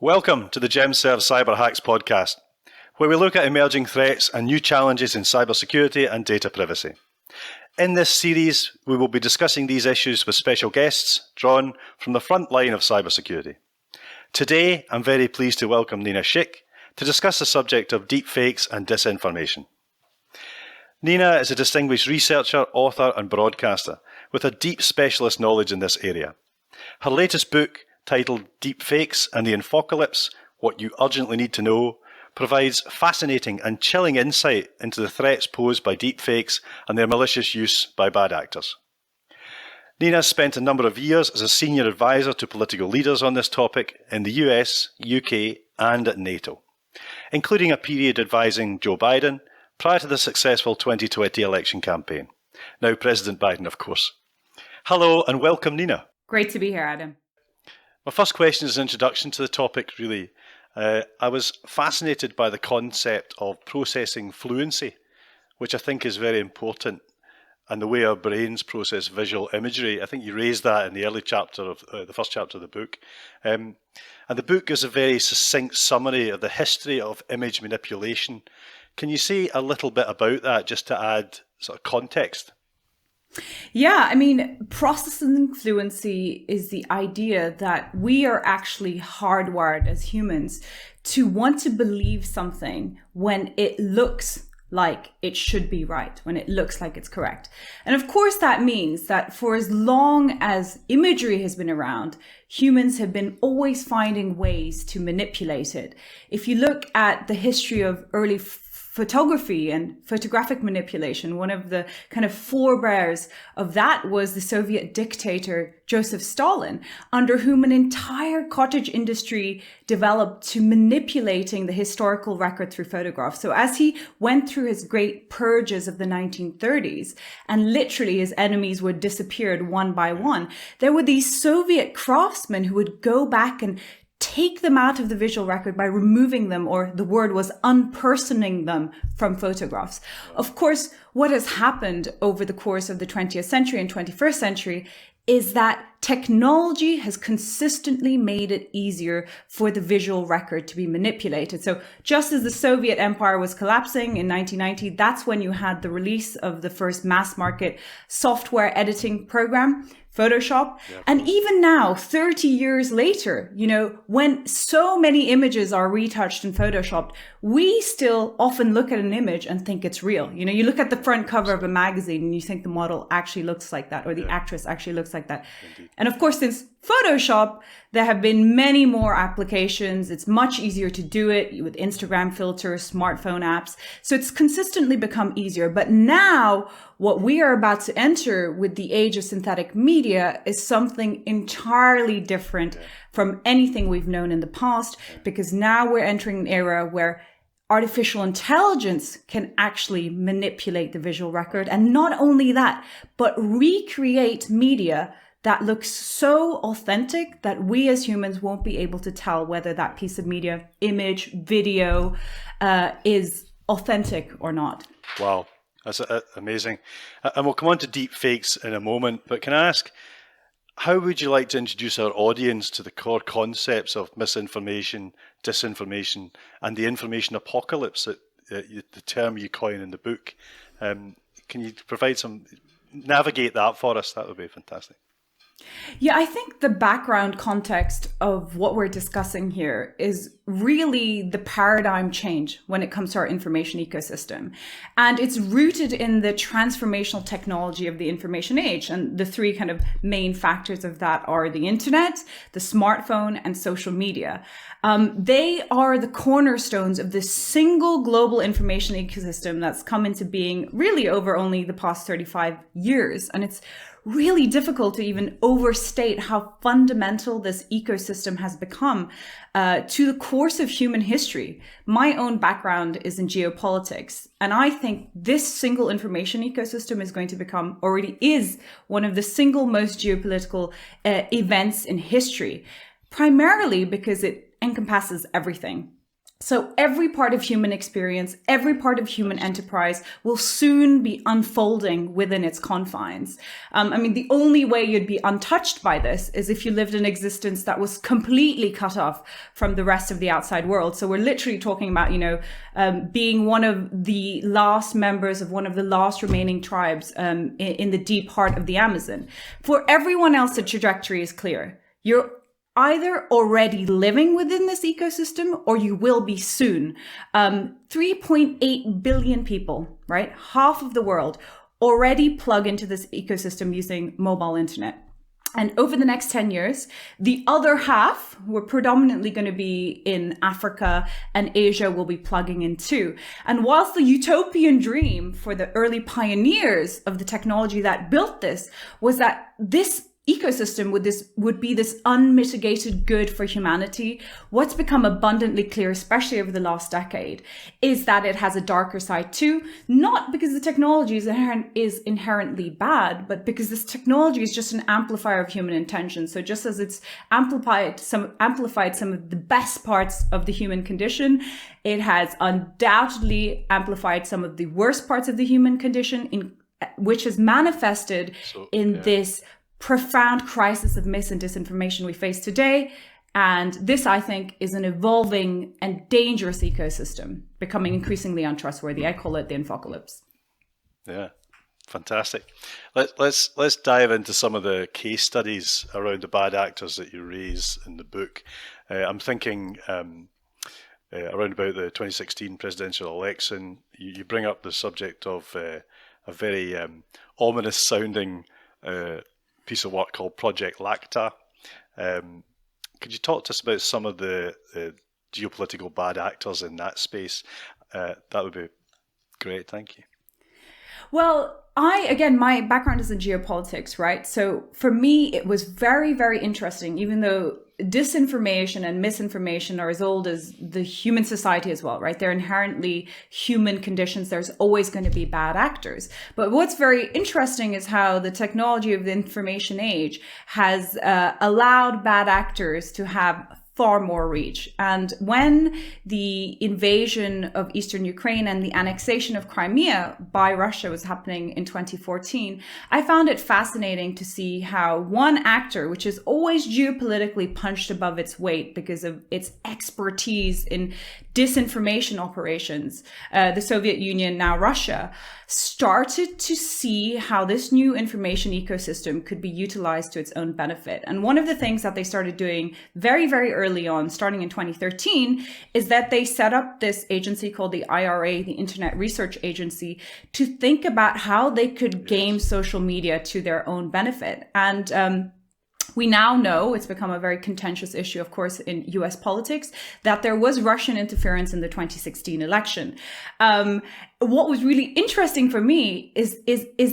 Welcome to the GemServe Cyber Hacks podcast, where we look at emerging threats and new challenges in cybersecurity and data privacy. In this series, we will be discussing these issues with special guests drawn from the front line of cybersecurity. Today, I'm very pleased to welcome Nina Schick to discuss the subject of deepfakes and disinformation. Nina is a distinguished researcher, author, and broadcaster with a deep specialist knowledge in this area. Her latest book, titled Deepfakes and the Infocalypse, What You Urgently Need to Know, provides fascinating and chilling insight into the threats posed by deepfakes and their malicious use by bad actors. Nina has spent a number of years as a senior advisor to political leaders on this topic in the US, UK, and at NATO, including a period advising Joe Biden prior to the successful 2020 election campaign. Now President Biden, of course. Hello and welcome, Nina. Great to be here, Adam. My first question is an introduction to the topic, really. I was fascinated by the concept of processing fluency, which I think is very important, and the way our brains process visual imagery. I think you raised that in the early chapter of the first chapter of the book. And the book gives a very succinct summary of the history of image manipulation. Can you say a little bit about that, just to add sort of context? Yeah, I mean, processing fluency is the idea that we are actually hardwired as humans to want to believe something when it looks like it should be right, when it looks like it's correct. And of course, that means that for as long as imagery has been around, humans have been always finding ways to manipulate it. If you look at the history of early photography and photographic manipulation, one of the kind of forebears of that was the Soviet dictator Joseph Stalin, under whom an entire cottage industry developed to manipulating the historical record through photographs. So as he went through his great purges of the 1930s, and literally his enemies were disappeared one by one, there were these Soviet craftsmen who would go back and take them out of the visual record by removing them, or the word was unpersoning them from photographs. Of course, what has happened over the course of the 20th century and 21st century is that technology has consistently made it easier for the visual record to be manipulated. So just as the Soviet Empire was collapsing in 1990, that's when you had the release of the first mass market software editing program, Photoshop. Yeah. And even now, 30 years later, when so many images are retouched and photoshopped, we still often look at an image and think it's real. You look at the front cover of a magazine and you think the model actually looks like that, or the actress actually looks like that. Indeed. And of course, since Photoshop, there have been many more applications. It's much easier to do it with Instagram filters, smartphone apps. So it's consistently become easier. But now what we are about to enter with the age of synthetic media is something entirely different from anything we've known in the past, because now we're entering an era where artificial intelligence can actually manipulate the visual record. And not only that, but recreate media that looks so authentic that we as humans won't be able to tell whether that piece of media, image, video, is authentic or not. Wow, that's amazing. And we'll come on to deep fakes in a moment, but can I ask, how would you like to introduce our audience to the core concepts of misinformation, disinformation, and the information apocalypse, the term you coin in the book? Can you navigate that for us? That would be fantastic. Yeah, I think the background context of what we're discussing here is really the paradigm change when it comes to our information ecosystem. And it's rooted in the transformational technology of the information age. And the three kind of main factors of that are the internet, the smartphone, and social media. They are the cornerstones of this single global information ecosystem that's come into being really over only the past 35 years. And it's really difficult to even overstate how fundamental this ecosystem has become to the course of human history. My own background is in geopolitics, and I think this single information ecosystem is going to become, already is, one of the single most geopolitical events in history, primarily because it encompasses everything. So every part of human experience, every part of human enterprise will soon be unfolding within its confines. The only way you'd be untouched by this is if you lived an existence that was completely cut off from the rest of the outside world. So we're literally talking about, being one of the last members of one of the last remaining tribes in the deep heart of the Amazon. For everyone else, the trajectory is clear. You're either already living within this ecosystem or you will be soon. 3.8 billion people, right? Half of the world already plug into this ecosystem using mobile internet. And over the next 10 years, the other half, we're predominantly going to be in Africa, and Asia will be plugging in too. And whilst the utopian dream for the early pioneers of the technology that built this was that this ecosystem would be this unmitigated good for humanity, what's become abundantly clear, especially over the last decade, is that it has a darker side too, not because the technology is inherently bad, but because this technology is just an amplifier of human intention. So just as it's amplified some of the best parts of the human condition, it has undoubtedly amplified some of the worst parts of the human condition, which has manifested this profound crisis of mis and disinformation we face today. And this, I think, is an evolving and dangerous ecosystem, becoming increasingly untrustworthy. I call it the infocalypse. Yeah, fantastic. Let's dive into some of the case studies around the bad actors that you raise in the book. I'm thinking around about the 2016 presidential election. You bring up the subject of a very ominous sounding piece of work called Project LACTA. Could you talk to us about some of the geopolitical bad actors in that space? That would be great. Thank you. Well, my background is in geopolitics, right? So for me, it was very, very interesting, even though disinformation and misinformation are as old as the human society as well, right? They're inherently human conditions. There's always going to be bad actors. But what's very interesting is how the technology of the information age has allowed bad actors to have far more reach. And when the invasion of Eastern Ukraine and the annexation of Crimea by Russia was happening in 2014, I found it fascinating to see how one actor, which is always geopolitically punched above its weight because of its expertise in disinformation operations, the Soviet Union, now Russia, started to see how this new information ecosystem could be utilized to its own benefit. And one of the things that they started doing very, very early on, starting in 2013, is that they set up this agency called the IRA, the Internet Research Agency, to think about how they could game social media to their own benefit. And we now know, it's become a very contentious issue, of course, in US politics, that there was Russian interference in the 2016 election. What was really interesting for me is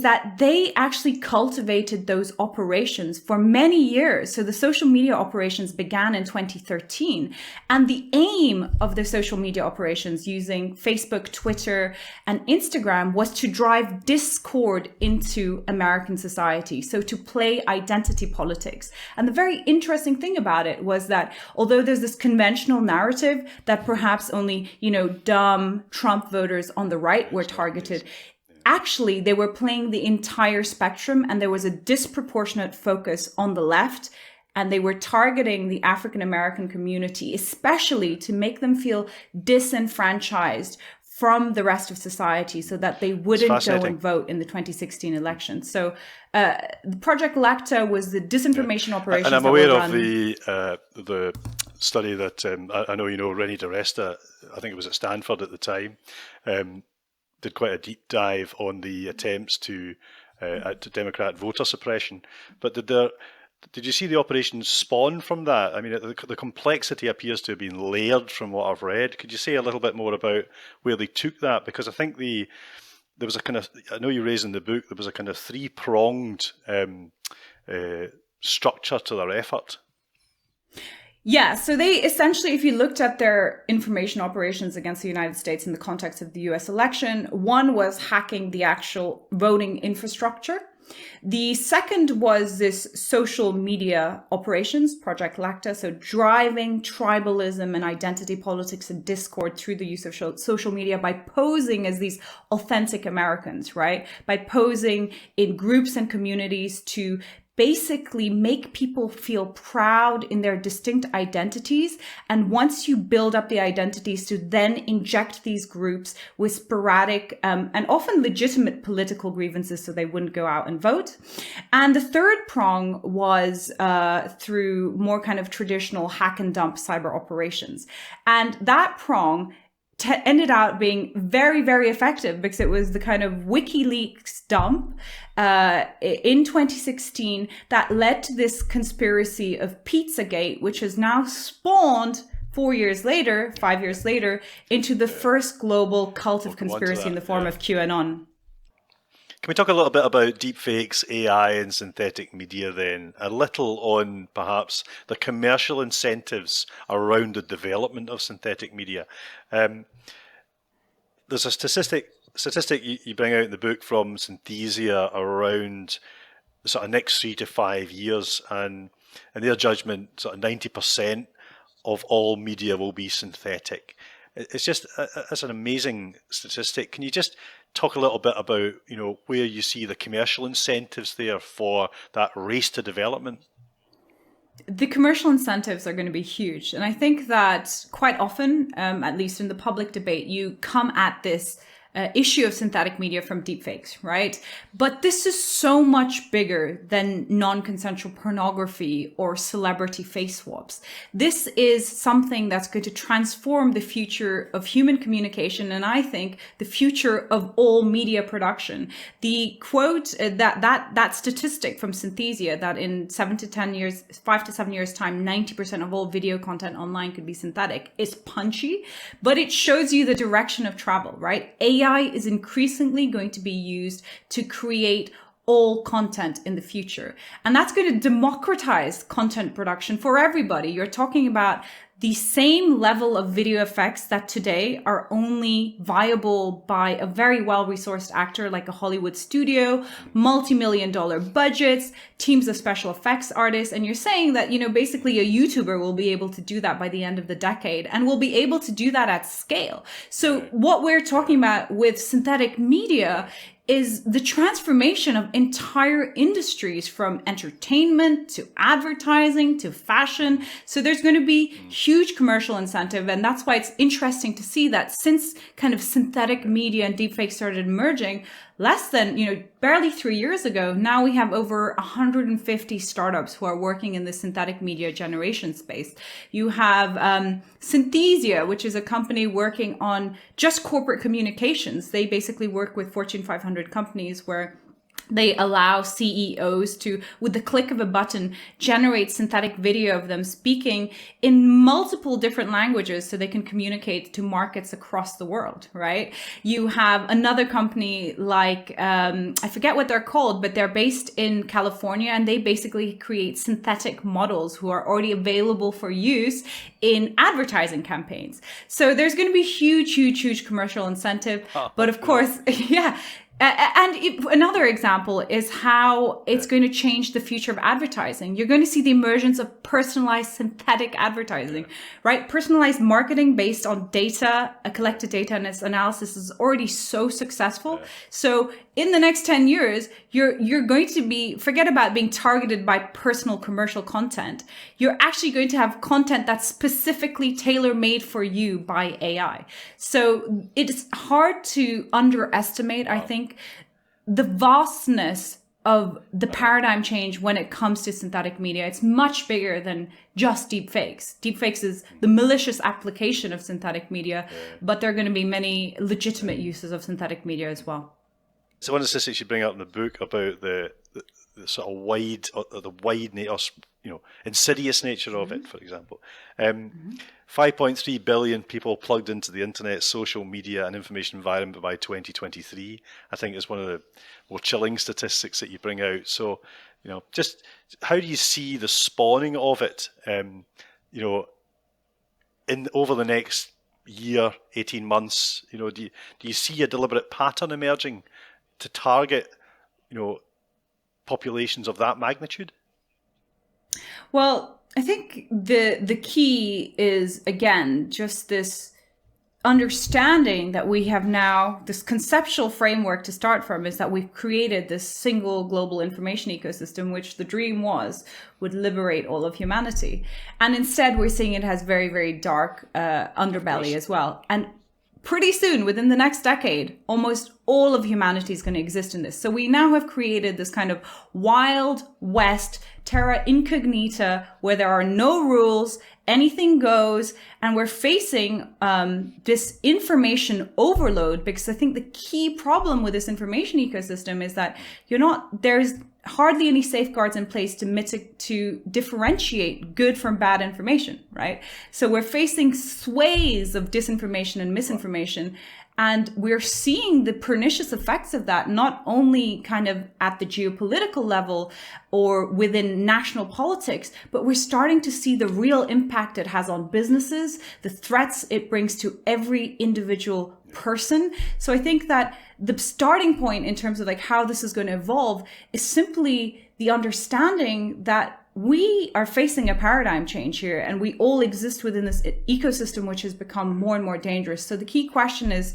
that they actually cultivated those operations for many years. So the social media operations began in 2013. And the aim of the social media operations using Facebook, Twitter, and Instagram was to drive discord into American society. So to play identity politics. And the very interesting thing about it was that although there's this conventional narrative that perhaps only, dumb Trump voters on the right were targeted, actually they were playing the entire spectrum, and there was a disproportionate focus on the left, and they were targeting the African American community, especially to make them feel disenfranchised from the rest of society so that they wouldn't go and vote in the 2016 election. So Project LACTA was the disinformation operations. And I'm aware of the study that I know Rennie DiResta, I think it was at Stanford at the time, did quite a deep dive on the attempts to Democrat voter suppression. But did you see the operation spawn from that? I mean, the complexity appears to have been layered from what I've read. Could you say a little bit more about where they took that? Because I think there was a kind of, I know you raised in the book, there was a kind of three-pronged structure to their effort. Yeah, so they essentially, if you looked at their information operations against the United States in the context of the US election, one was hacking the actual voting infrastructure. The second was this social media operations, Project LACTA, so driving tribalism and identity politics and discord through the use of social media by posing as these authentic Americans, right? By posing in groups and communities to basically make people feel proud in their distinct identities. And once you build up the identities, to then inject these groups with sporadic and often legitimate political grievances so they wouldn't go out and vote. And the third prong was through more kind of traditional hack and dump cyber operations. And that prong ended out being very, very effective because it was the kind of WikiLeaks dump in 2016 that led to this conspiracy of Pizzagate, which has now spawned 5 years later, into the first global cult of conspiracy in the form of QAnon. Can we talk a little bit about deepfakes, AI, and synthetic media then? A little on perhaps the commercial incentives around the development of synthetic media. There's a statistic you bring out in the book from Synthesia around the sort of next 3 to 5 years, and in their judgment, sort of 90% of all media will be synthetic. It's just, it's an amazing statistic. Can you just talk a little bit about, where you see the commercial incentives there for that race to development? The commercial incentives are going to be huge. And I think that quite often, at least in the public debate, you come at this issue of synthetic media from deepfakes, right? But this is so much bigger than non-consensual pornography or celebrity face swaps. This is something that's going to transform the future of human communication, and I think the future of all media production. The quote, that statistic from Synthesia, that in 5 to 7 years time, 90% of all video content online could be synthetic, is punchy, but it shows you the direction of travel, right? AI is increasingly going to be used to create all content in the future. And that's going to democratize content production for everybody. You're talking about the same level of video effects that today are only viable by a very well-resourced actor like a Hollywood studio, multi-million-dollar budgets, teams of special effects artists. And you're saying that, basically a YouTuber will be able to do that by the end of the decade and will be able to do that at scale. So what we're talking about with synthetic media is the transformation of entire industries, from entertainment to advertising to fashion. So there's going to be huge commercial incentive. And that's why it's interesting to see that since kind of synthetic media and deepfakes started emerging, less than, barely 3 years ago, now we have over 150 startups who are working in the synthetic media generation space. You have Synthesia, which is a company working on just corporate communications. They basically work with Fortune 500 companies where they allow CEOs to, with the click of a button, generate synthetic video of them speaking in multiple different languages so they can communicate to markets across the world, right? You have another company like, I forget what they're called, but they're based in California, and they basically create synthetic models who are already available for use in advertising campaigns. So there's going to be huge commercial incentive. But of course, yeah. And another example is how it's going to change the future of advertising. You're going to see the emergence of personalized synthetic advertising, right? Personalized marketing based on data, collected data and its analysis is already so successful. So in the next 10 years, you're going to be, forget about being targeted by personal commercial content. You're actually going to have content that's specifically tailor-made for you by AI. So it's hard to underestimate, I think, the vastness of the paradigm change when it comes to synthetic media. It's much bigger than just deepfakes. Deepfakes is the malicious application of synthetic media, but there are going to be many legitimate uses of synthetic media as well. So one of the statistics you bring up in the book about the sort of wide, insidious nature of it, for example. 5.3 billion people plugged into the internet, social media and information environment by 2023, I think is one of the more chilling statistics that you bring out. So, just how do you see the spawning of it, over the next year, 18 months? Do you see a deliberate pattern emerging to target, populations of that magnitude? Well, I think the key is, again, just this understanding that we have now, this conceptual framework to start from, is that we've created this single global information ecosystem, which the dream was would liberate all of humanity. And instead, we're seeing it has very, very dark underbelly as well. And pretty soon, within the next decade, almost all of humanity is going to exist in this. So we now have created this kind of wild west, terra incognita, where there are no rules, anything goes, and we're facing this information overload, because I think the key problem with this information ecosystem is that there's hardly any safeguards in place to differentiate good from bad information, right? So we're facing sways of disinformation and misinformation, and we're seeing the pernicious effects of that, not only kind of at the geopolitical level or within national politics, but we're starting to see the real impact it has on businesses, the threats it brings to every individual person. So I think that the starting point in terms of like how this is going to evolve is simply the understanding that we are facing a paradigm change here, and we all exist within this ecosystem, which has become more and more dangerous. So the key question is,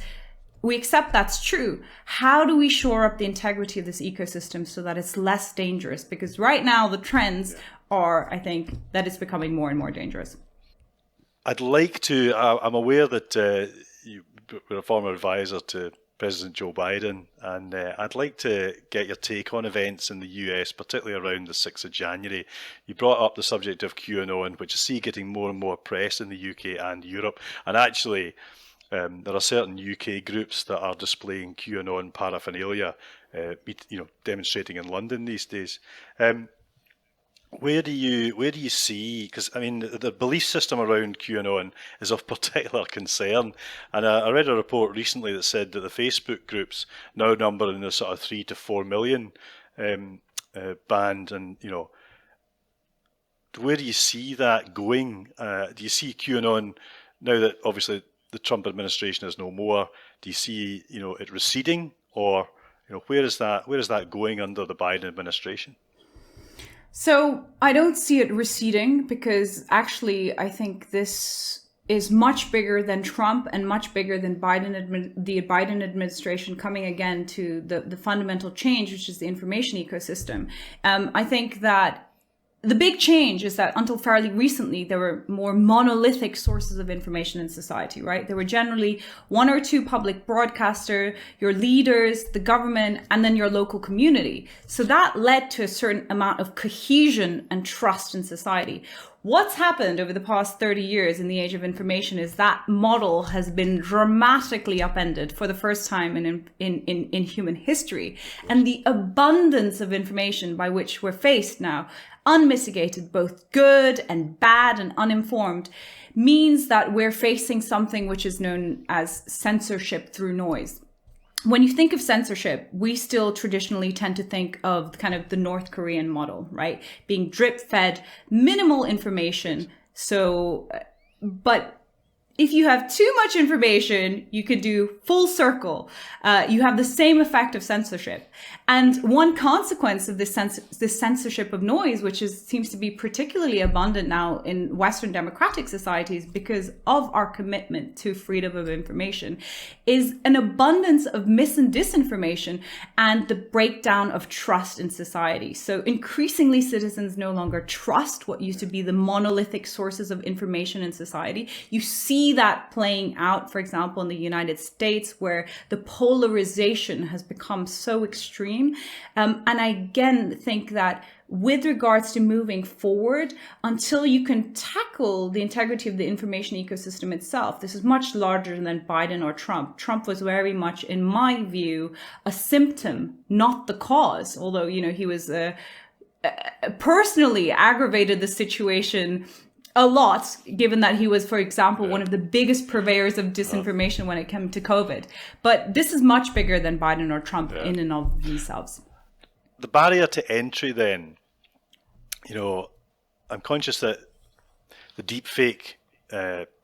we accept that's true. How do we shore up the integrity of this ecosystem so that it's less dangerous? Because right now the trends are, I think, that it's becoming more and more dangerous. I'd like to, I'm aware that you were a former advisor to President Joe Biden, and I'd like to get your take on events in the US, particularly around the 6th of January. You brought up the subject of QAnon, which I see getting more and more press in the UK and Europe, and actually there are certain UK groups that are displaying QAnon paraphernalia, demonstrating in London these days. Where do you see, because I mean the belief system around QAnon is of particular concern, and I read a report recently that said that the Facebook groups now number in the sort of 3 to 4 million band, and where do you see that going? Do you see QAnon now that obviously the Trump administration is no more? Do you see it receding, or where is that going under the Biden administration? So I don't see it receding, because actually I think this is much bigger than Trump and much bigger than the Biden administration coming again to the fundamental change, which is the information ecosystem. I think that the big change is that until fairly recently, there were more monolithic sources of information in society, right? There were generally one or two public broadcaster, your leaders, the government, and then your local community. So that led to a certain amount of cohesion and trust in society. What's happened over the past 30 years in the age of information is that model has been dramatically upended for the first time in human history. And the abundance of information by which we're faced now, unmitigated, both good and bad and uninformed, means that we're facing something which is known as censorship through noise. When you think of censorship, we still traditionally tend to think of kind of the North Korean model, right? Being drip fed, minimal information. So, but if you have too much information, you could do full circle. You have the same effect of censorship. And one consequence of this censorship of noise, which seems to be particularly abundant now in Western democratic societies because of our commitment to freedom of information, is an abundance of mis and disinformation and the breakdown of trust in society. So increasingly, citizens no longer trust what used to be the monolithic sources of information in society. You see that playing out, for example, in the United States, where the polarization has become so extreme. And I again think that with regards to moving forward, until you can tackle the integrity of the information ecosystem itself, this is much larger than Biden or Trump. Trump was very much, in my view, a symptom, not the cause, although, he was personally aggravated the situation a lot, given that he was, for example, one of the biggest purveyors of disinformation when it came to COVID. But this is much bigger than Biden or Trump in and of themselves. The barrier to entry then, I'm conscious that the deepfake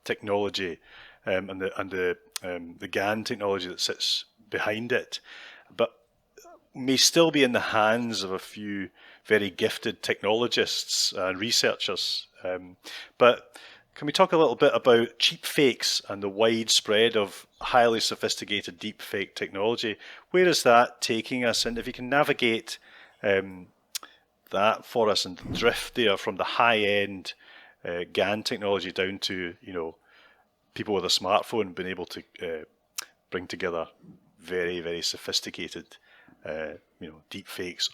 technology and the GAN technology that sits behind it, but may still be in the hands of a few very gifted technologists and researchers. But can we talk a little bit about cheap fakes and the widespread of highly sophisticated deep fake technology? Where is that taking us? And if you can navigate that for us and drift there from the high-end GAN technology down to, people with a smartphone being able to bring together very, very sophisticated, deep fakes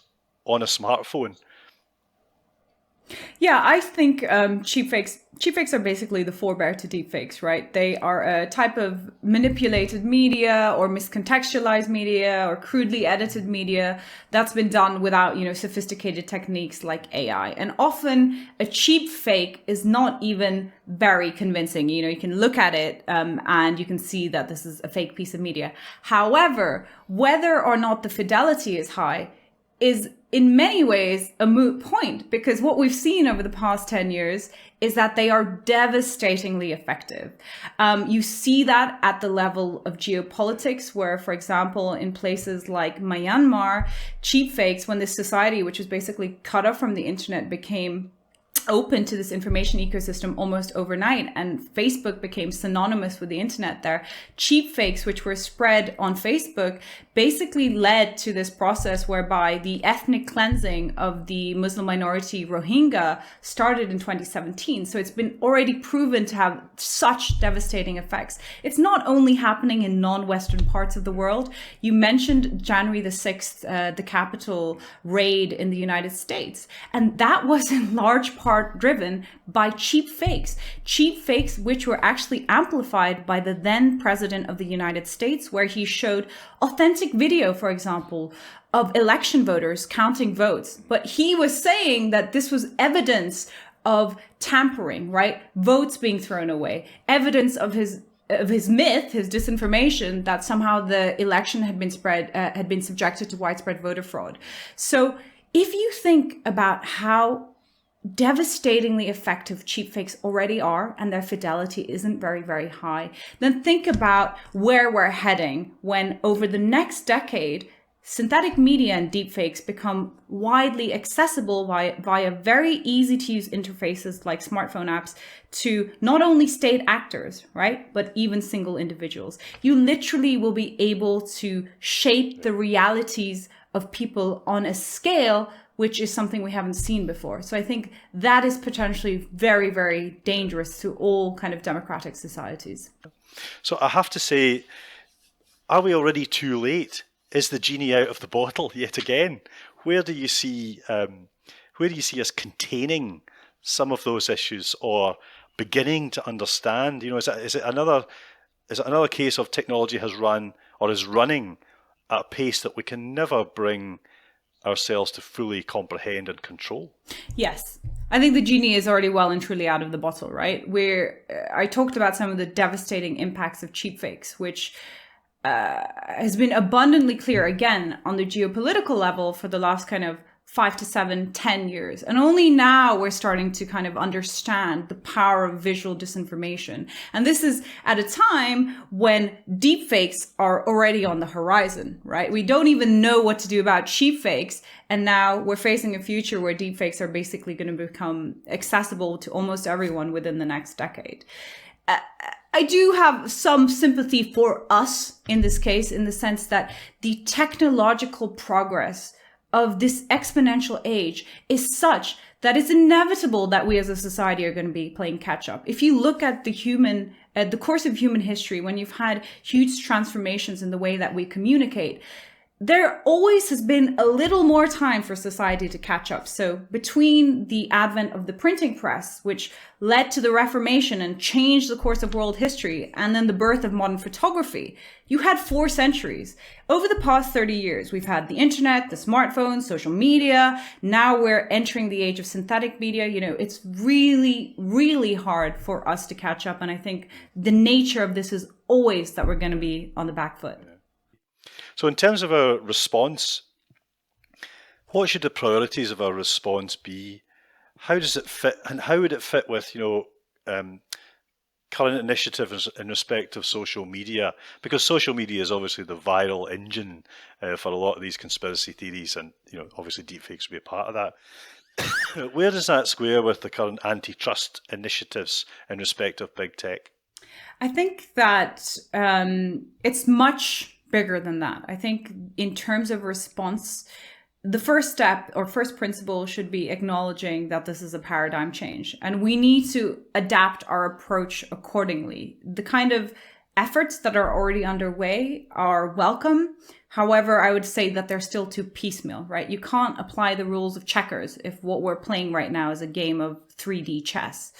on a smartphone. Yeah, I think cheap fakes are basically the forebear to deep fakes, right? They are a type of manipulated media or miscontextualized media or crudely edited media that's been done without, sophisticated techniques like AI. And often a cheap fake is not even very convincing. You can look at it and you can see that this is a fake piece of media. However, whether or not the fidelity is high is in many ways a moot point, because what we've seen over the past 10 years is that they are devastatingly effective. You see that at the level of geopolitics, where, for example, in places like Myanmar, cheap fakes, when this society, which was basically cut off from the internet, became open to this information ecosystem almost overnight, and Facebook became synonymous with the internet there. Cheap fakes, which were spread on Facebook, basically led to this process whereby the ethnic cleansing of the Muslim minority Rohingya started in 2017. So it's been already proven to have such devastating effects. It's not only happening in non-Western parts of the world. You mentioned January the 6th, the Capitol raid in the United States, and that was in large part driven by cheap fakes which were actually amplified by the then president of the United States, where he showed authentic video, for example, of election voters counting votes. But he was saying that this was evidence of tampering, right? Votes being thrown away, evidence of his myth, his disinformation, that somehow the election had been subjected to widespread voter fraud. So if you think about how devastatingly effective cheap fakes already are, and their fidelity isn't very, very high, then think about where we're heading when over the next decade, synthetic media and deepfakes become widely accessible via very easy to use interfaces like smartphone apps to not only state actors, right, but even single individuals. You literally will be able to shape the realities of people on a scale which is something we haven't seen before. So I think that is potentially very, very dangerous to all kind of democratic societies. So I have to say, are we already too late? Is the genie out of the bottle yet again? Where do you see us containing some of those issues, or beginning to understand? Is it another case of technology has run or is running at a pace that we can never bring ourselves to fully comprehend and control? Yes. I think the genie is already well and truly out of the bottle, right? I talked about some of the devastating impacts of cheap fakes, which has been abundantly clear, again, on the geopolitical level for the last kind of 5 to 7, 10 years. And only now we're starting to kind of understand the power of visual disinformation. And this is at a time when deepfakes are already on the horizon, right? We don't even know what to do about cheap fakes. And now we're facing a future where deepfakes are basically going to become accessible to almost everyone within the next decade. I do have some sympathy for us in this case, in the sense that the technological progress of this exponential age is such that it's inevitable that we as a society are going to be playing catch up. If you look at the course of human history, when you've had huge transformations in the way that we communicate, there always has been a little more time for society to catch up. So between the advent of the printing press, which led to the Reformation and changed the course of world history, and then the birth of modern photography, you had 4 centuries. Over the past 30 years, we've had the internet, the smartphone, social media. Now we're entering the age of synthetic media. It's really, really hard for us to catch up. And I think the nature of this is always that we're going to be on the back foot. So in terms of our response, what should the priorities of our response be? How does it fit, and how would it fit with, current initiatives in respect of social media? Because social media is obviously the viral engine for a lot of these conspiracy theories, and obviously deepfakes will be a part of that. Where does that square with the current antitrust initiatives in respect of big tech? I think that it's much bigger than that. I think in terms of response, the first step or first principle should be acknowledging that this is a paradigm change, and we need to adapt our approach accordingly. The kind of efforts that are already underway are welcome. However, I would say that they're still too piecemeal, right? You can't apply the rules of checkers if what we're playing right now is a game of 3D chess.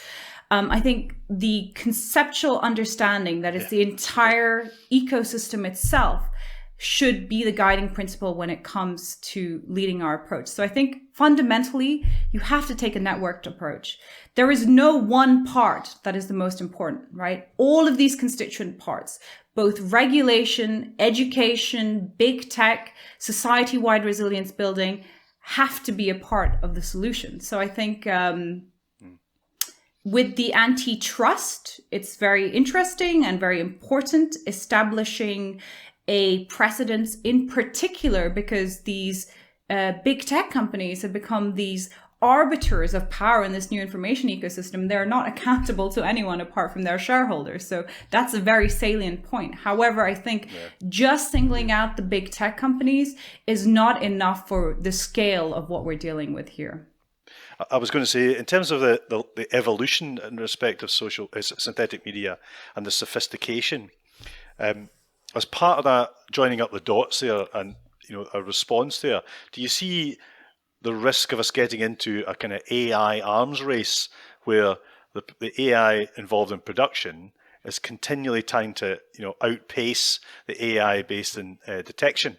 I think the conceptual understanding that is the entire ecosystem itself should be the guiding principle when it comes to leading our approach. So I think fundamentally, you have to take a networked approach. There is no one part that is the most important, right? All of these constituent parts, both regulation, education, big tech, society-wide resilience building, have to be a part of the solution. So I think with the antitrust, it's very interesting and very important establishing a precedence, in particular because these big tech companies have become these arbiters of power in this new information ecosystem. They're not accountable to anyone apart from their shareholders. So that's a very salient point. However, I think just singling out the big tech companies is not enough for the scale of what we're dealing with here. I was going to say, in terms of the evolution in respect of synthetic media and the sophistication, as part of that, joining up the dots there and a response there, do you see the risk of us getting into a kind of AI arms race where the AI involved in production is continually trying to outpace the AI based in detection?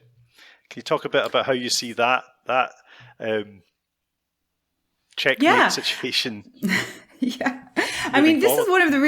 Can you talk a bit about how you see that checkmate situation? Yeah. I mean, this is one of the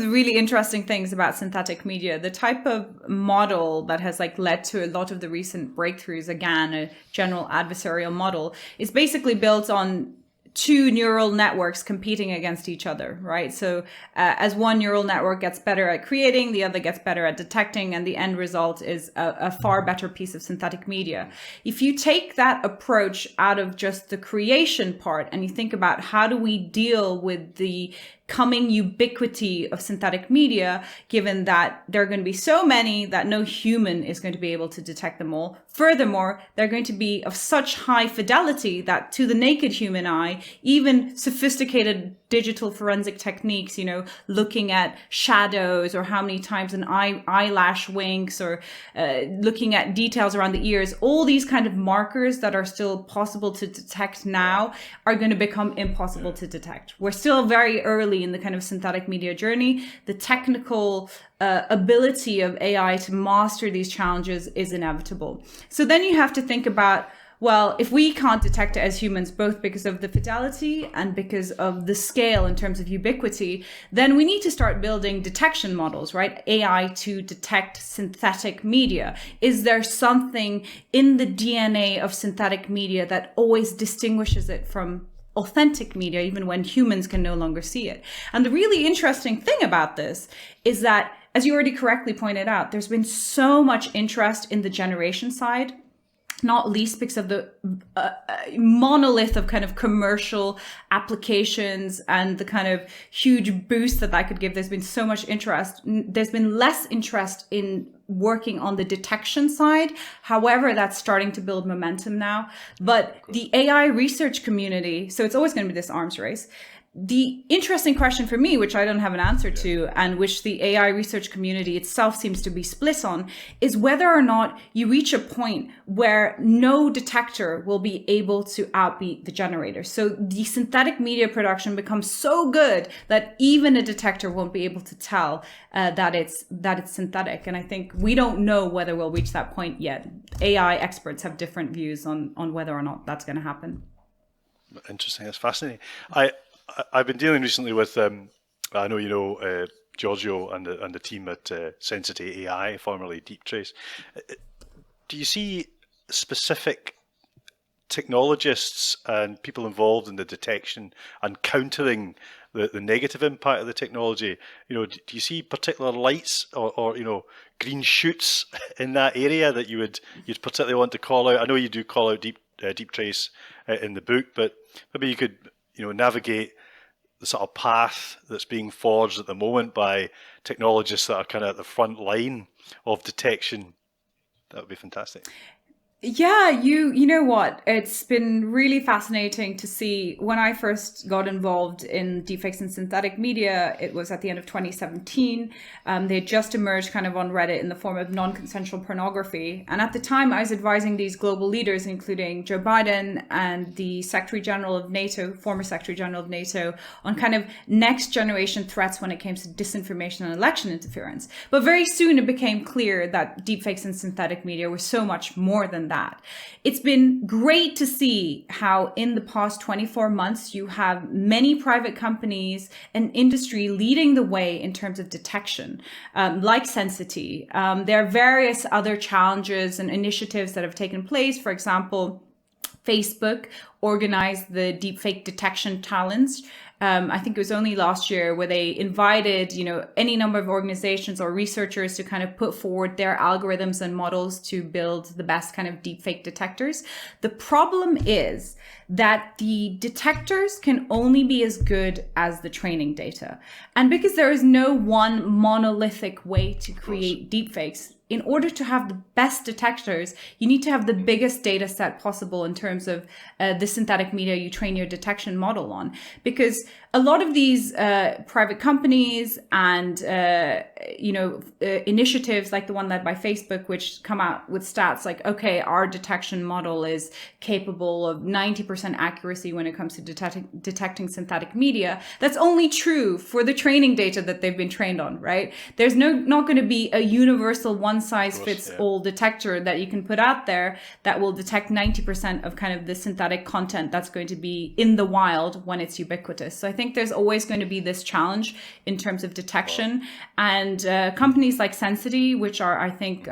really interesting things about synthetic media. The type of model that has led to a lot of the recent breakthroughs, again, a general adversarial model, is basically built on two neural networks competing against each other, right? So as one neural network gets better at creating, the other gets better at detecting, and the end result is a far better piece of synthetic media. If you take that approach out of just the creation part and you think about how do we deal with the coming ubiquity of synthetic media, given that there are going to be so many that no human is going to be able to detect them all. Furthermore, they're going to be of such high fidelity that to the naked human eye, even sophisticated digital forensic techniques, looking at shadows or how many times an eyelash winks or looking at details around the ears, all these kind of markers that are still possible to detect now are going to become impossible to detect. We're still very early in the kind of synthetic media journey. The technical ability of AI to master these challenges is inevitable. So then you have to think about, well, if we can't detect it as humans, both because of the fidelity and because of the scale in terms of ubiquity, then we need to start building detection models, right? AI to detect synthetic media. Is there something in the DNA of synthetic media that always distinguishes it from authentic media, even when humans can no longer see it? And the really interesting thing about this is that, as you already correctly pointed out, there's been so much interest in the generation side, not least because of the monolith of kind of commercial applications and the kind of huge boost that could give. There's been so much interest. There's been less interest in working on the detection side. However, that's starting to build momentum now. But the AI research community, so it's always going to be this arms race. The interesting question for me, which I don't have an answer to, and which the AI research community itself seems to be split on, is whether or not you reach a point where no detector will be able to outbeat the generator. So the synthetic media production becomes so good that even a detector won't be able to tell that it's synthetic. And I think we don't know whether we'll reach that point yet. AI experts have different views on whether or not that's going to happen. Interesting. That's fascinating. I've been dealing recently with, I know you know Giorgio and the team at Sensity AI, formerly Deep Trace. Do you see specific technologists and people involved in the detection and countering the negative impact of the technology. Do you see particular lights or green shoots in that area that you'd particularly want to call out? I know you do call out deep trace in the book, but maybe you could navigate the sort of path that's being forged at the moment by technologists that are kind of at the front line of detection. That would be fantastic. Yeah, you know what? It's been really fascinating to see. When I first got involved in deepfakes and synthetic media, it was at the end of 2017. They had just emerged kind of on Reddit in the form of non-consensual pornography. And at the time, I was advising these global leaders, including Joe Biden and the Secretary General of NATO, former Secretary General of NATO, on kind of next generation threats when it came to disinformation and election interference. But very soon it became clear that deepfakes and synthetic media were so much more than that. It's been great to see how in the past 24 months you have many private companies and industry leading the way in terms of detection, like Sensity. There are various other challenges and initiatives that have taken place. For example, Facebook organized the deepfake detection challenge. I think it was only last year, where they invited, any number of organizations or researchers to kind of put forward their algorithms and models to build the best kind of deepfake detectors. The problem is that the detectors can only be as good as the training data. And because there is no one monolithic way to create deepfakes, in order to have the best detectors, you need to have the biggest data set possible in terms of the synthetic media you train your detection model on. Because a lot of these private companies and initiatives like the one led by Facebook, which come out with stats like, okay, our detection model is capable of 90% accuracy when it comes to detecting synthetic media. That's only true for the training data that they've been trained on, right? There's not going to be a universal one-size-fits-all detector that you can put out there that will detect 90% of kind of the synthetic content that's going to be in the wild when it's ubiquitous. So I think there's always going to be this challenge in terms of detection. And companies like Sensity, which are, I think,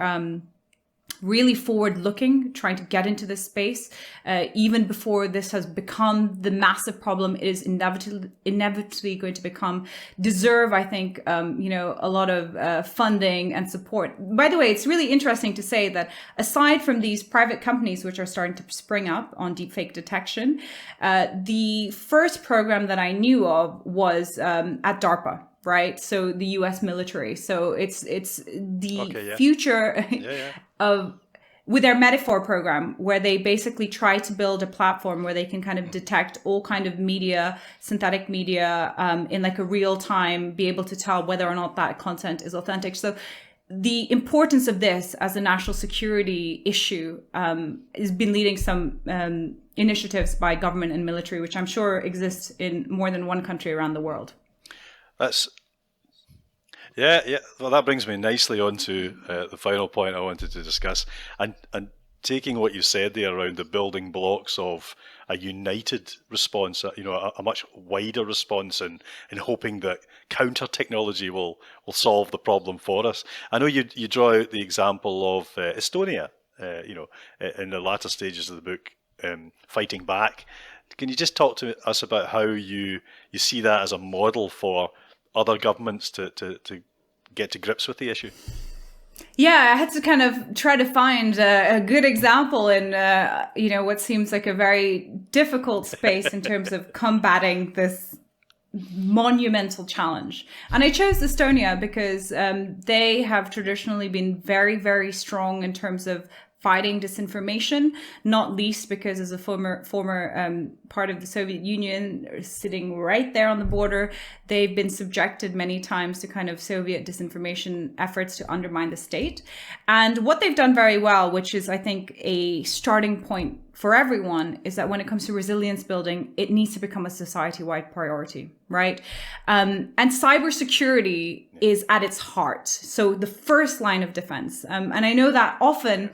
really forward-looking, trying to get into this space, even before this has become the massive problem it is inevitably going to deserve, I think, a lot of funding and support. By the way, it's really interesting to say that aside from these private companies which are starting to spring up on deepfake detection, the first program that I knew of was at DARPA. Right, so the U.S. military. So it's the future of, with their Metaphor program, where they basically try to build a platform where they can kind of detect all kind of media, synthetic media, in like a real time, be able to tell whether or not that content is authentic. So the importance of this as a national security issue has been leading some initiatives by government and military, which I'm sure exists in more than one country around the world. Yeah. Well, that brings me nicely on to the final point I wanted to discuss, and taking what you said there around the building blocks of a united response, a much wider response, and hoping that counter technology will solve the problem for us. I know you draw out the example of Estonia, in the latter stages of the book, fighting back. Can you just talk to us about how you see that as a model for other governments to get to grips with the issue? Yeah, I had to kind of try to find a good example in, what seems like a very difficult space in terms of combating this monumental challenge. And I chose Estonia because they have traditionally been very, very strong in terms of fighting disinformation, not least because as a former part of the Soviet Union, sitting right there on the border, they've been subjected many times to kind of Soviet disinformation efforts to undermine the state. And what they've done very well, which is I think a starting point for everyone, is that when it comes to resilience building, it needs to become a society-wide priority, right? And cybersecurity is at its heart. So the first line of defense. And I know that often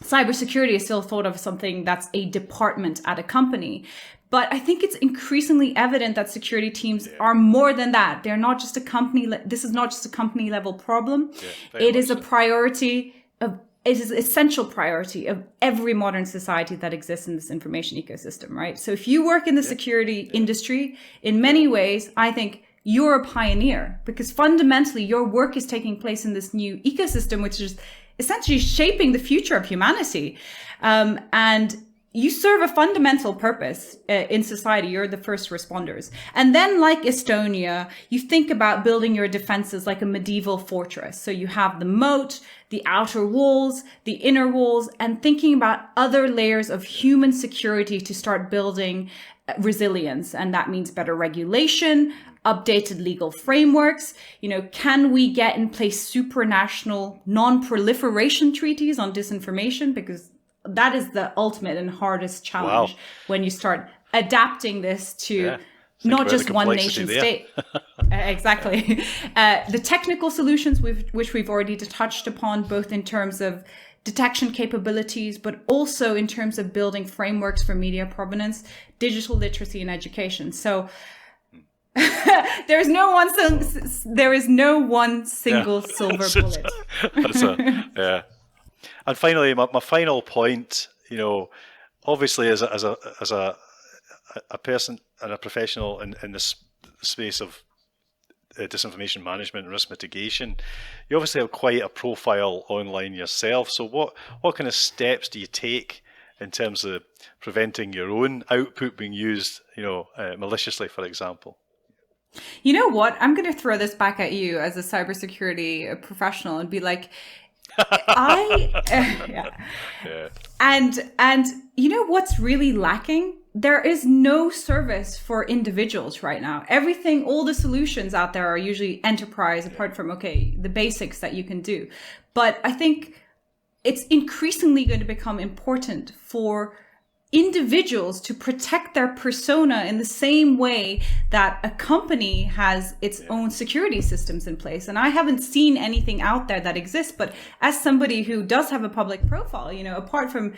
cybersecurity is still thought of as something that's a department at a company. But I think it's increasingly evident that security teams are more than that. They're not just a company. This is not just a company level problem. It is a priority of is an essential priority of every modern society that exists in this information ecosystem, right? So if you work in the security industry, in many ways, I think you're a pioneer, because fundamentally your work is taking place in this new ecosystem, which is essentially shaping the future of humanity. And you serve a fundamental purpose in society. You're the first responders. And then, like Estonia, you think about building your defenses like a medieval fortress. So you have the moat, the outer walls, the inner walls, and thinking about other layers of human security to start building resilience. And that means better regulation, updated legal frameworks. Can we get in place supranational non-proliferation treaties on disinformation? Because that is the ultimate and hardest challenge when you start adapting this to not just one nation state. Exactly. The technical solutions which we've already touched upon, both in terms of detection capabilities, but also in terms of building frameworks for media provenance, digital literacy, and education. So there is no one single silver bullet. And finally, my final point, obviously as a person and a professional in this space of disinformation management and risk mitigation, you obviously have quite a profile online yourself. So what kind of steps do you take in terms of preventing your own output being used, maliciously, for example? You know what? I'm going to throw this back at you as a cybersecurity professional and be like, And you know what's really lacking? There is no service for individuals right now. All the solutions out there are usually enterprise, apart from, the basics that you can do. But I think it's increasingly going to become important for individuals to protect their persona in the same way that a company has its own security systems in place. And I haven't seen anything out there that exists, but as somebody who does have a public profile, apart from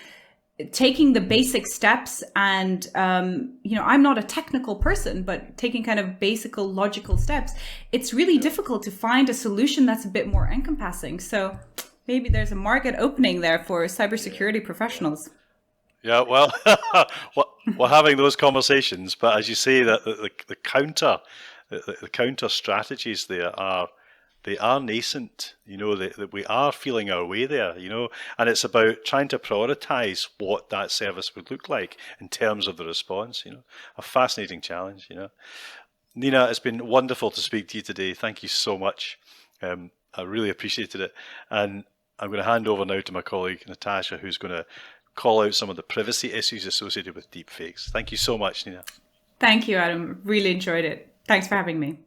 taking the basic steps and, I'm not a technical person, but taking kind of basic logical steps, it's really difficult to find a solution that's a bit more encompassing. So maybe there's a market opening there for cybersecurity professionals. Yeah, well, we're having those conversations, but as you say, that the counter strategies they are nascent. That we are feeling our way there. And it's about trying to prioritize what that service would look like in terms of the response. A fascinating challenge. Nina, it's been wonderful to speak to you today. Thank you so much. I really appreciated it, and I'm going to hand over now to my colleague Natasha, who's going to call out some of the privacy issues associated with deepfakes. Thank you so much, Nina. Thank you, Adam. Really enjoyed it. Thanks for having me.